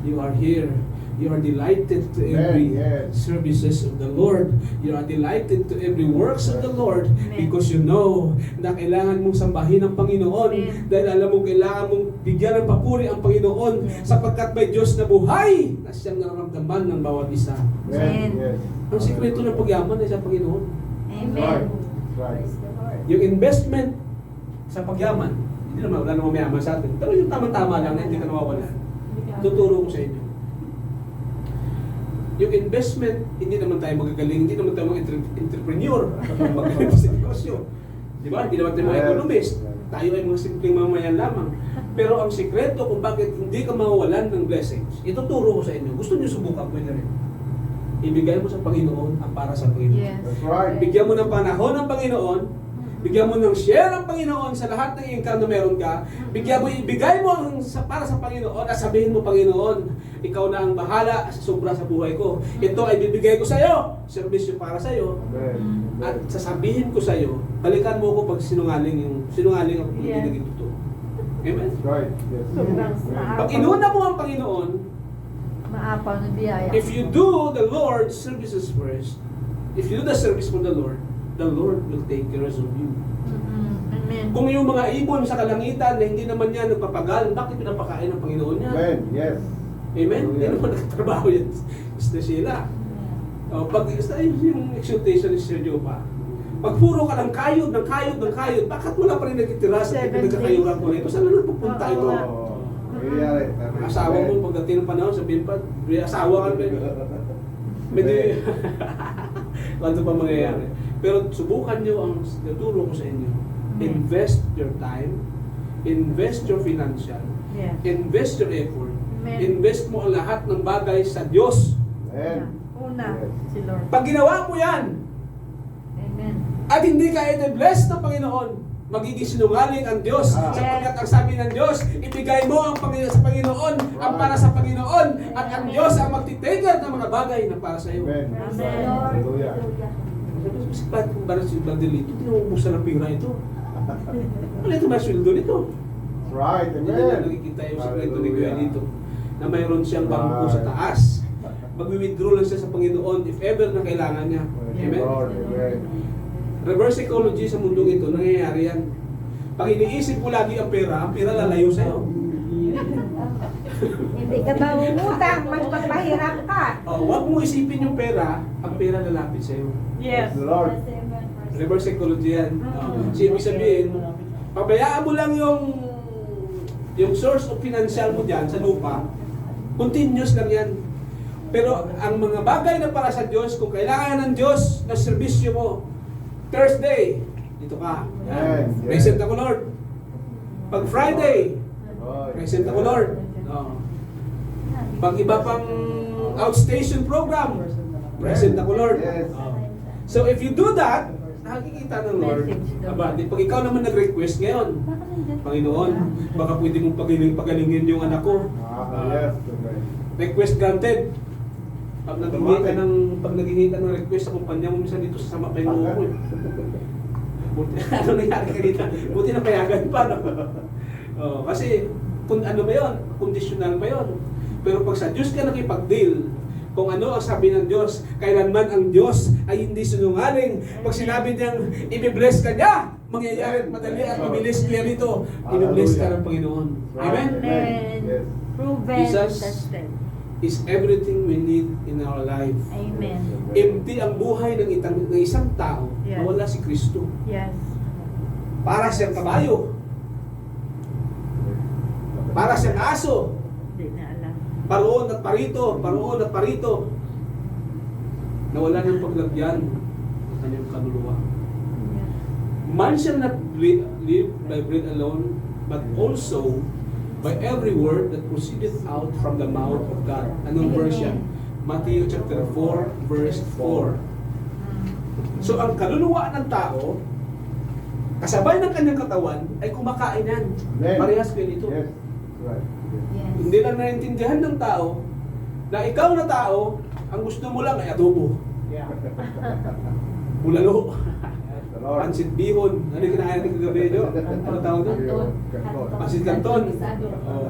[SPEAKER 1] you are here. You are delighted to every
[SPEAKER 2] Yes.
[SPEAKER 1] services of the Lord. You are delighted to every works of the Lord
[SPEAKER 4] Amen.
[SPEAKER 1] because you know na kailangan mong sambahin ang Panginoon.
[SPEAKER 4] Amen.
[SPEAKER 1] Dahil alam mo kailangan mong bigyan ng papuri ang Panginoon
[SPEAKER 4] Yes.
[SPEAKER 1] sapagkat may Diyos na buhay na siyang nararamdaman ng bawat isa.
[SPEAKER 2] Amen. Yes.
[SPEAKER 1] Ang sikreto ng pagyaman ay sa Panginoon.
[SPEAKER 4] Amen.
[SPEAKER 2] That's right.
[SPEAKER 5] Praise the Lord.
[SPEAKER 1] Yung investment sa pagyaman, hindi naman wala namang mayaman sa atin. Pero yung tama-tama lang na hindi ka nawawalan. Tuturo ko sa inyo. Yung investment, hindi naman tayo magagaling, hindi naman tayo mga entrepreneur, magaling sa negosyo. Di ba? Hindi naman tayo mga economist. Tayo ay mga simpleng mamayan lamang. Pero ang sikreto kung bakit hindi ka mawawalan ng blessings, ituturo ko sa inyo. Gusto niyo subukan, pwede rin. Ibigay mo sa Panginoon ang para sa Panginoon.
[SPEAKER 4] Yes.
[SPEAKER 2] That's right.
[SPEAKER 1] Bigyan mo ng panahon ng Panginoon Bigyan mo ng share ang Panginoon sa lahat ng income na meron ka. Ibigay mo para sa Panginoon at sabihin mo, Panginoon, ikaw na ang bahala sa sobra sa buhay ko. Ito ay bibigay ko sa iyo. Servisyo para sa iyo.
[SPEAKER 2] Amen.
[SPEAKER 1] At sasabihin ko sa iyo, balikan mo ko pag sinungaling ako kung
[SPEAKER 4] Yes.
[SPEAKER 1] hindi naging totoo. Amen?
[SPEAKER 2] That's right. Yes.
[SPEAKER 4] Sobrang
[SPEAKER 1] Pag inuna mo ang Panginoon,
[SPEAKER 5] Maapaw na biyaya.
[SPEAKER 1] if you do the Lord's services first, if you do the service for the Lord will take care of you.
[SPEAKER 4] Amen.
[SPEAKER 1] Kung yung mga ibon sa kalangitan na hindi naman yan nagpapagal, bakit pinapakain ng Panginoon niya?
[SPEAKER 2] Amen. Yes.
[SPEAKER 1] Amen? Hindi naman nagtatrabaho yan sa sila. Pag yung exhortation ni Sir Joe pa, pag puro ka ng kayod, bakit wala pa rin nagtitira sa
[SPEAKER 4] 7
[SPEAKER 1] nagkakayuran ko na ito? Saan na nagpupunta ito?
[SPEAKER 2] Oh, nangyayari.
[SPEAKER 1] Asawa mo pagdating ng panahon, sabihin pa, asawa ka ba? Medyo, ano pa mangyayari? Pero subukan nyo ang naturo ko sa inyo. Invest your time, invest your financial,
[SPEAKER 4] Yes.
[SPEAKER 1] invest your effort,
[SPEAKER 4] Amen.
[SPEAKER 1] invest mo ang lahat ng bagay sa Diyos.
[SPEAKER 2] Amen.
[SPEAKER 4] Una,
[SPEAKER 2] Yes.
[SPEAKER 4] si Lord.
[SPEAKER 1] Pag ginawa mo yan,
[SPEAKER 5] Amen.
[SPEAKER 1] at hindi ka i-bless ng Panginoon, magiging sinungaling ang Diyos.
[SPEAKER 2] Ah.
[SPEAKER 1] Sapagkat ang sabi ng Diyos, ibigay mo ang sa Panginoon, ang para sa Panginoon, at ang Diyos ang magtitake ng mga bagay na para sa iyo.
[SPEAKER 2] Amen.
[SPEAKER 4] Amen.
[SPEAKER 2] Hallelujah.
[SPEAKER 1] Kasi bakit kung para si Bandelito, tinumubusan ng pira ito. Ano ito ba sweldo nito?
[SPEAKER 2] That's right.
[SPEAKER 1] Hindi
[SPEAKER 2] Amen.
[SPEAKER 1] na nakikita yung sekreto ni Kuya dito na mayroon siyang bangko sa
[SPEAKER 2] Right.
[SPEAKER 1] taas. Mag-withdraw lang siya sa Panginoon if ever na kailangan niya.
[SPEAKER 2] Praise the
[SPEAKER 1] Amen?
[SPEAKER 2] Lord. Amen.
[SPEAKER 1] Reverse psychology sa mundong ito, nangyayari yan. Pag iniisip mo lagi ang pera lalayo sa'yo.
[SPEAKER 4] Hindi ka mangungutang, mas magpahirap ka.
[SPEAKER 1] Huwag mo isipin yung pera, ang pera lalapit sa'yo.
[SPEAKER 4] Yes.
[SPEAKER 2] Praise the Lord.
[SPEAKER 1] Reverse psychology yan. So, ibig sabihin, pabayaan mo lang yung source of financial mo dyan sa lupa, continuous lang yan. Pero ang mga bagay na para sa Diyos, kung kailangan ng Diyos na serbisyo mo, Thursday, dito ka.
[SPEAKER 2] Yes, yes.
[SPEAKER 1] Present ako, Lord. Pag Friday,
[SPEAKER 2] Oh,
[SPEAKER 1] present ako, Lord. Pag iba pang outstation program, present ako, Lord.
[SPEAKER 2] Yes.
[SPEAKER 1] So if you do that, nakikita ng Lord. Aba, pag ikaw naman nag-request ngayon, Panginoon, baka pwede mong pagalingin yung anak ko.
[SPEAKER 2] Yes. Amen.
[SPEAKER 1] Request granted. Pag naghingi ka ng request sa kumpanya mo, minsan dito sa sama pa yung ulo mo. Buti, ano nangyari ka dito? Buti na payagan pa, no? Kasi, kung ano ba yun? Conditional pa yun. Pero pag sa Diyos ka nakipag-deal, kung ano ang sabi ng Diyos, kailanman ang Diyos ay hindi sinungaling. Pag sinabi niyang i-bless ka niya, mangyayari at madali at mabilis clear ito. I-bless ka ng Panginoon. Amen?
[SPEAKER 4] Amen.
[SPEAKER 2] Yes.
[SPEAKER 4] Proven,
[SPEAKER 1] Jesus.
[SPEAKER 4] tested.
[SPEAKER 1] Is everything we need in our life.
[SPEAKER 4] Amen.
[SPEAKER 1] Empty ang buhay ng isang tao,
[SPEAKER 4] Yes.
[SPEAKER 1] nawala si Kristo.
[SPEAKER 4] Yes.
[SPEAKER 1] Para siyang kabayo, para siyang aso,
[SPEAKER 4] Hindi na alam.
[SPEAKER 1] paroon at parito. Nawala ng paglagyan ng kanyang kaluluwa.
[SPEAKER 4] Yes.
[SPEAKER 1] Man shall not live by bread alone, but also by every word that proceedeth out from the mouth of God. Anong verse yan? Matthew chapter 4, verse 4. So ang kaluluwa ng tao, kasabay ng kanyang katawan, ay kumakain yan.
[SPEAKER 2] Amen.
[SPEAKER 1] Parehas kayo dito.
[SPEAKER 2] Yes. Right.
[SPEAKER 5] Yes.
[SPEAKER 1] Hindi lang naiintindihan ng tao na ikaw na tao, ang gusto mo lang ay adobo,
[SPEAKER 3] Yeah.
[SPEAKER 1] bulalo,
[SPEAKER 2] The Lord.
[SPEAKER 1] pansit bihon. Ano yung kinain natin kagabi, Jo? Ano tawag doon?
[SPEAKER 2] Kanton.
[SPEAKER 1] Pansit canton,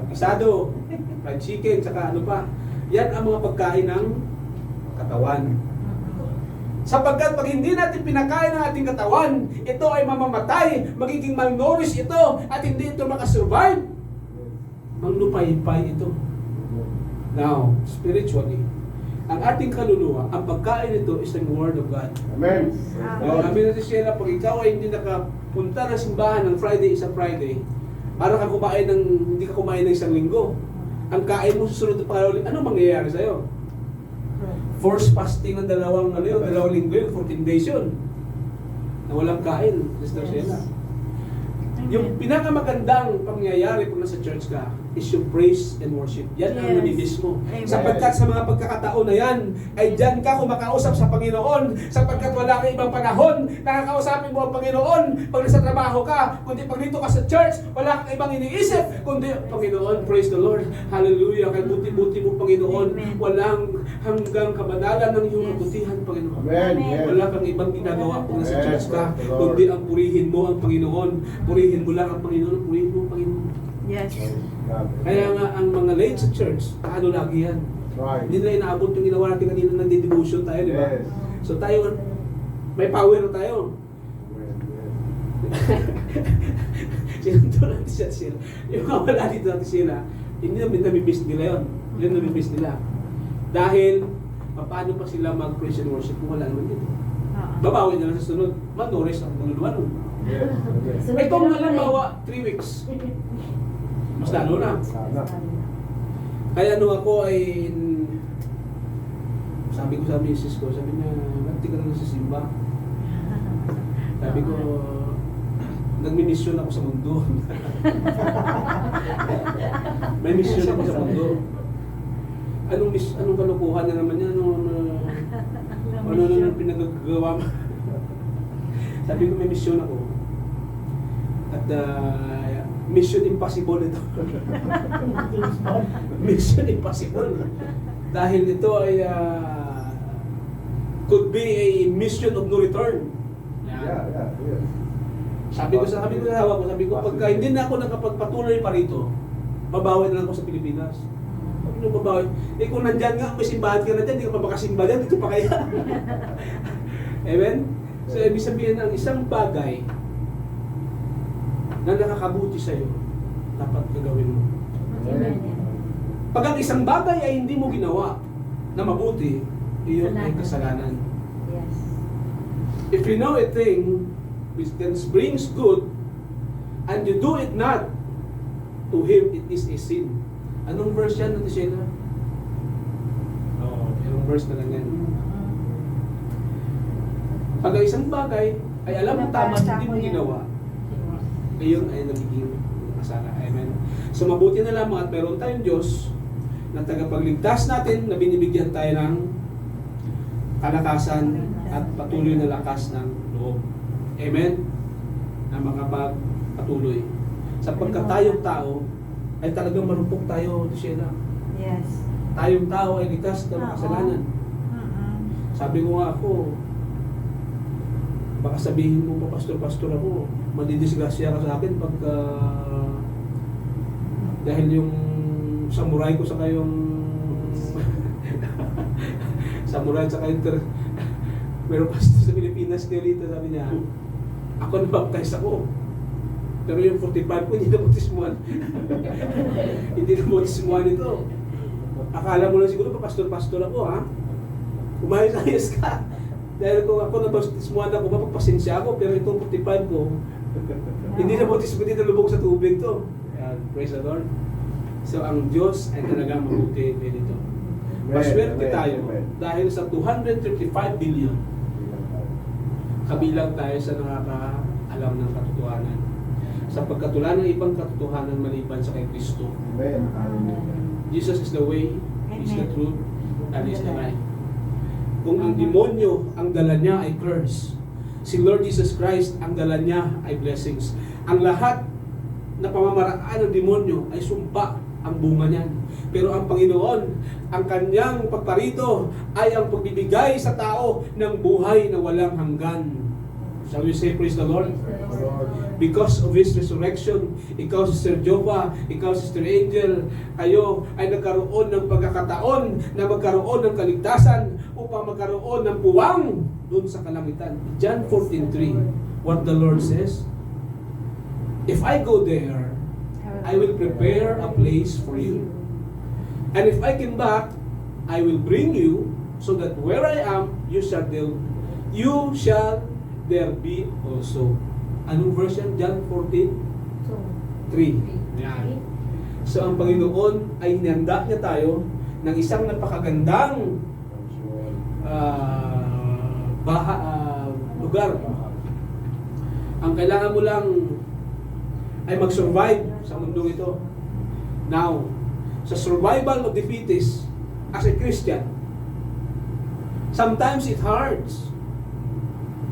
[SPEAKER 1] isado, fried chicken, saka ano pa. Yan ang mga pagkain ng katawan. Sapagkat pag hindi natin pinakain ang ating katawan, ito ay mamamatay, magiging malnourished ito, at hindi ito makasurvive. Manglupay-pay ito. Now, spiritually, ang ating kaluluwa, ang pagkain nito is the Word of God.
[SPEAKER 2] Amen.
[SPEAKER 1] Sabi natin siya, pag ikaw ay hindi nakapunta ng simbahan ng Friday, isang Friday, para ka kumain hindi ka kumain ng isang linggo. Ang kain mo susunod na pangalawa, ano mangyayari sa'yo? Forced fasting ng dalawang linggo yun, 14 days yun. Na walang kain, Sister Sheila. Yung pinakamagandang pangyayari pag nasa church ka, is yung praise and worship. Yan ang
[SPEAKER 4] Yes.
[SPEAKER 1] namimiss mo.
[SPEAKER 4] Amen.
[SPEAKER 1] Sapagkat sa mga pagkakataon na yan, ay dyan ka kumakausap sa Panginoon. Sapagkat wala kang ibang panahon, nakakausapin mo ang Panginoon pag nasa trabaho ka. Kundi pag dito ka sa church, wala kang ibang iniisip. Kundi, Panginoon, praise the Lord. Hallelujah. Kay buti-buti mo, Panginoon.
[SPEAKER 4] Amen.
[SPEAKER 1] Walang hanggang kabanalan ng iyong
[SPEAKER 4] Yes.
[SPEAKER 1] kabutihan, Panginoon.
[SPEAKER 2] Amen.
[SPEAKER 4] Amen.
[SPEAKER 2] Yes.
[SPEAKER 1] Wala kang ibang ginagawa kung nasa
[SPEAKER 2] Yes,
[SPEAKER 1] church ka,
[SPEAKER 2] praise the Lord.
[SPEAKER 1] kundi ang purihin mo ang Panginoon. Purihin mo lang ang Panginoon, purihin mo ang Panginoon.
[SPEAKER 4] Yes.
[SPEAKER 1] Kaya nga ang mga late sa church, ano lagi yan?
[SPEAKER 2] Right.
[SPEAKER 1] Hindi na inaabot yung ginawa natin kanina ng devotion tayo, di ba?
[SPEAKER 2] Yes.
[SPEAKER 1] So tayo, may power na tayo.
[SPEAKER 2] Amen. Yes.
[SPEAKER 1] Sinunod natin siya sila. Yung mga wala dito natin sila, hindi namin namimiss nila yun. Yun namimiss nila. Dahil, paano pa sila mag-praise and worship kung wala naman dito? Babawi na lang sa sunod. Manores ang maluluwa nun.
[SPEAKER 2] Yes. Yes.
[SPEAKER 1] Itong halimbawa, 3 weeks. Mas lalo na.
[SPEAKER 2] Sana.
[SPEAKER 1] Kaya nung ako ay sabi ko sa misis ko, sabi niya, "Bakit ka na sa simba?" Sabi ko, nagmi-mission ako sa mundo. May mission ako sa mundo. Anong kalukuhan na naman yan? Ano na pinagagawa mo? Sabi ko, may mission ako. At mission impossible ito. Mission impossible. Dahil ito ay could be a mission of no return.
[SPEAKER 2] Yeah, yeah, yes.
[SPEAKER 1] Sabi ko sa hawak ko, sabi ko, pagka hindi na ako nakapagpatuloy pa rito, babawi na lang ako sa Pilipinas. Ano babawi? Eh kung nandyan nga, may simbahan ka na dyan, hindi ka pa makasimba dyan, dito pa kaya. Amen? So, ibig sabihin, ang isang bagay na nakakabuti sa'yo, dapat gagawin mo.
[SPEAKER 2] Amen.
[SPEAKER 1] Pag ang isang bagay ay hindi mo ginawa na mabuti, iyon ay kasalanan.
[SPEAKER 4] Yes.
[SPEAKER 1] If you know a thing which then brings good, and you do it not, to him it is a sin. Anong verse yan, Ate Sheila? Yung verse na lang yan. Pag ang isang bagay ay alam mo tama, hindi mo ginawa, iyon ay nagiging kasala. Amen. So mabuti na lamang at meron tayong Diyos na tagapagligtas natin, na binibigyan tayo ng kalakasan at patuloy na lakas ng loob. Amen? Na makapagpatuloy. Sapagkat tayong tao ay talagang marupok tayo, Sheila.
[SPEAKER 4] Yes.
[SPEAKER 1] Tayong tao ay likas ng kasalanan. Sabi ko nga ako, baka sabihin mo pa pastor ako, madidisgrasya ka sa akin pagka dahil yung samurai ko sa kayong samurai sa kayong meron pastor sa Pilipinas kayo dito, sabi niya, ako nabaptize ako. Pero yung 45 ko, hindi na bautismuhan. Hindi na bautismuhan ito. Akala mo lang siguro pa pastor ako, ha? Umayos-ayos ka. Dahil kung ako nabautismuhan ako, mapagpasensya ako, pero itong 45 ko, hindi na bautismuhan, hindi na lubog sa tubig to. Ayan, praise the Lord. So, ang Diyos ay talagang mabuti dito. Maswerte tayo dahil sa 235 billion, kabilang tayo sa nakakaalam ng katotohanan. Sapagkat wala ng ibang katotohanan maliban sa kay Kristo.
[SPEAKER 2] Amen. Hallelujah.
[SPEAKER 1] Jesus is the way, is the
[SPEAKER 4] Amen.
[SPEAKER 1] truth, and is the life. Kung ang demonyo, ang dala niya ay curse, si Lord Jesus Christ, ang dala niya ay blessings. Ang lahat na pamamaraan ng demonyo ay sumpa ang bunga niyan. Pero ang Panginoon, ang kanyang pagparito ay ang pagbibigay sa tao ng buhay na walang hanggan. Shall we say praise the Lord?
[SPEAKER 2] Lord.
[SPEAKER 1] Because of His resurrection, ikaw Sister Jova, ikaw Sister Angel, kayo ay nagkaroon ng pagkakataon na magkaroon ng kaligtasan upang magkaroon ng puwang doon sa kalangitan. John 14:3, what the Lord says, if I go there, I will prepare a place for you. And if I come back, I will bring you so that where I am, you shall there be also. Anong version? John 14:3. Yan. So ang Panginoon ay hinanda niya tayo ng isang napakagandang lugar. Ang kailangan mo lang ay mag-survive sa mundong ito Now, sa survival of the fittest as a Christian, sometimes it hurts,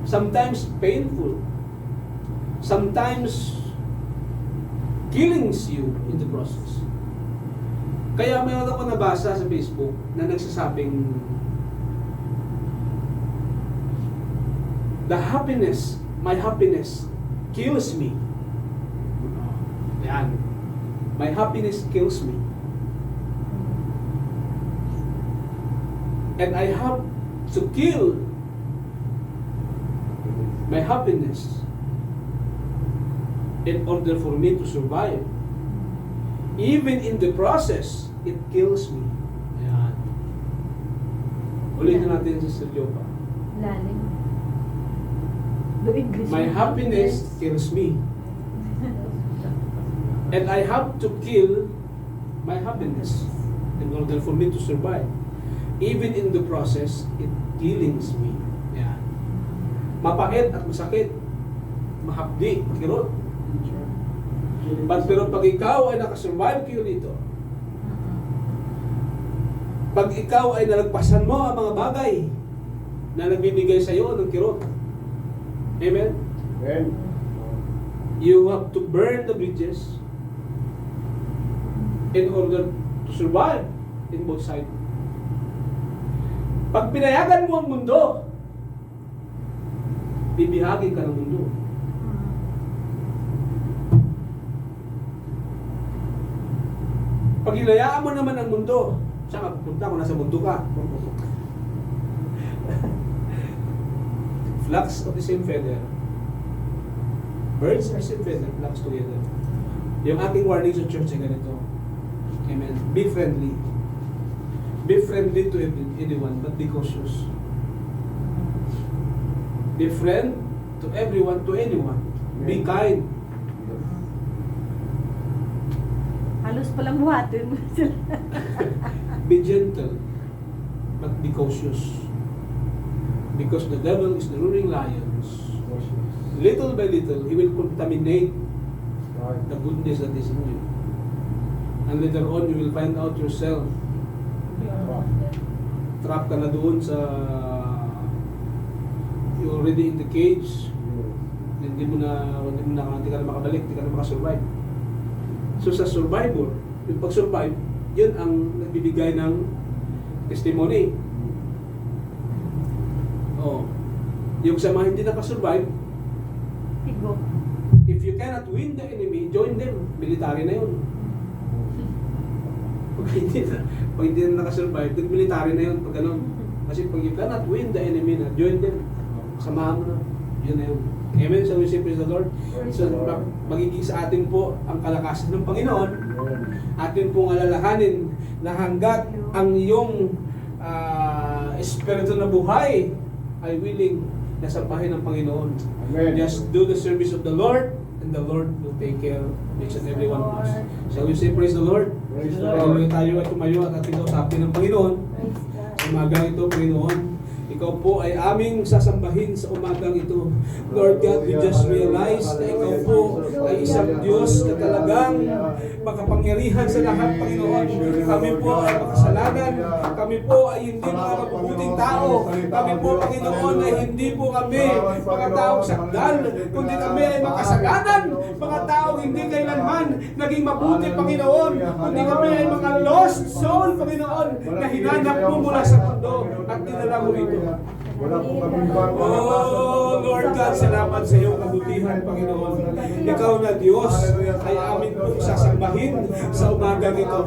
[SPEAKER 1] sometimes painful, sometimes killings you in the process. Kaya mayroon ako nabasa sa Facebook na nagsasabing, my happiness kills me. Yan. My happiness kills me. And I have to kill my happiness in order for me to survive. Even in the process, it kills me. Ayan. Ulitin natin sa Sergio pa.
[SPEAKER 5] Lalim.
[SPEAKER 1] My happiness kills me. And I have to kill my happiness in order for me to survive. Even in the process, it killings me. Ayan. Mapait at masakit. Mahapdi, kirot. Pero pag ikaw ay nakasurvive kayo dito, pag ikaw ay nalagpasan mo ang mga bagay na nagbibigay sa iyo ng kirot, amen?
[SPEAKER 2] Amen.
[SPEAKER 1] You have to burn the bridges in order to survive in both sides. Pag pinayagan mo ang mundo, bibihagin ka ng mundo. Pag hinayaan mo naman ang mundo, saan ka pupunta kung nasa mundo ka? Flocks of the same feather. Birds are same feather, flocks together. Yung ating warning sa church ay ganito. Amen. Be friendly. Be friendly to anyone, but be cautious. Be friend to everyone, to anyone. Be kind.
[SPEAKER 4] Halos palang buhatin mo sila.
[SPEAKER 1] Be gentle, but be cautious. Because the devil is the roaring lion. Little by little, he will contaminate the goodness that is in you. And later on, you will find out yourself. Trap ka na doon sa... You're already in the cage. Hindi ka na makabalik, hindi ka na makasurvive. So sa survivor, yung pag-survive, yun ang nagbibigay ng testimony. Oh. Yung sa mga hindi nakasurvive,
[SPEAKER 4] Tigo.
[SPEAKER 1] if you cannot win the enemy, join them. Military na yun. Pag hindi na nakasurvive, then military na yun. Pag ganun. Kasi pag you cannot win the enemy na, join them. Samahan mo na. Yun na yun. Amen. So we say praise the Lord. So magiging sa atin po ang kalakasan ng Panginoon. Atin pong alalahanin na hanggat ang iyong espiritu na buhay ay willing na sampahin ng Panginoon.
[SPEAKER 2] Amen.
[SPEAKER 1] Just do the service of the Lord and the Lord will take care of each and every one of us. Shall we say praise the Lord?
[SPEAKER 2] Praise the
[SPEAKER 1] Tuloy
[SPEAKER 2] Lord.
[SPEAKER 1] tayo at tumayo at ating kausapin ng Panginoon. Sa umagang ito, Panginoon, ikaw po ay aming sasambahin sa umagang ito. Lord God, we just realize na ikaw po ay isang Diyos na talagang makapangyarihan sa lahat, Panginoon. Kami po ay makasalanan. Kami po ay hindi mga mabubuting tao. Kami po, Panginoon, ay hindi po kami mga taong sakdal, kundi kami ay makasalanan. Mga taong hindi kailanman naging mabuti, Panginoon. Kundi kami ay mga lost soul, Panginoon, na hinanap mo mula sa mundo at dinala mo rito.
[SPEAKER 2] Wala po kami bago.
[SPEAKER 1] Oh, Lord God, salamat sa iyong kabutihan, Panginoon. Ikaw na Diyos ay aming pong sasambahin sa umagang ito.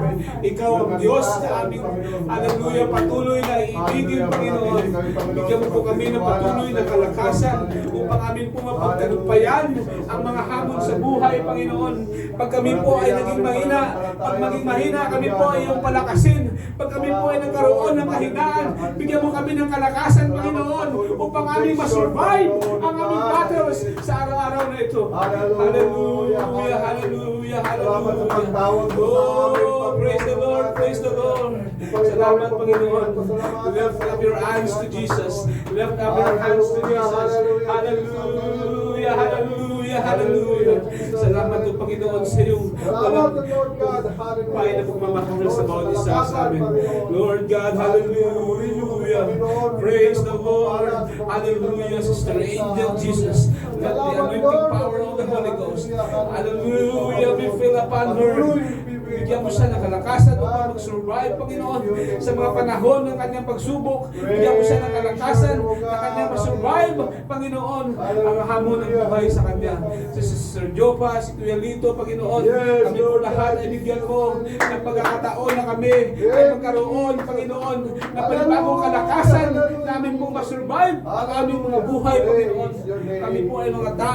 [SPEAKER 1] Ikaw ang Diyos na aming, hallelujah, patuloy na iibigin, Panginoon. Bigyan mo po kami ng patuloy na kalakasan upang amin po mapagtagumpayan ang mga hamon sa buhay, Panginoon. Pag kami po ay naging mahina, pag maging mahina, kami po ay iyong palakasin. Pag kami po ay nagkaroon ng kahinaan, bigyan mo kami ng kalakasan, Panginoon, upang aming masurvive ang aming battles sa araw-araw na ito. Hallelujah, hallelujah,
[SPEAKER 2] Salamat sa pagtawag mo sa aming
[SPEAKER 1] Oh, praise the Lord, praise the Lord. Salamat, Panginoon. Lift up your hands to Jesus. Lift up your hands to Jesus. Hallelujah, hallelujah, hallelujah. Salamat po, Panginoon, sa iyong
[SPEAKER 2] Salamat, Lord God.
[SPEAKER 1] Pai na pagmamahal sa bawat isa sa amin. Lord God, hallelujah. Praise the Lord. Hallelujah, Sister Angel Jesus. Let the anointing power of the Holy Ghost. Hallelujah, be filled upon her. Bigyan mo siya ng kalakasan upang mag-survive, Panginoon, sa mga panahon ng kanyang pagsubok. Bigyan mo siya ng kalakasan na kanyang ma-survive, Panginoon, ang hamon ng buhay sa kanya. Si Sister Jopa, si Kuya Lito, Panginoon, kami po lahat ay bigyan mo ng pagkakataon na kami ay magkaroon, Panginoon, ng panibagong kalakasan namin pong ma-survive ang aming mga buhay, Panginoon. Kami po ay mga tao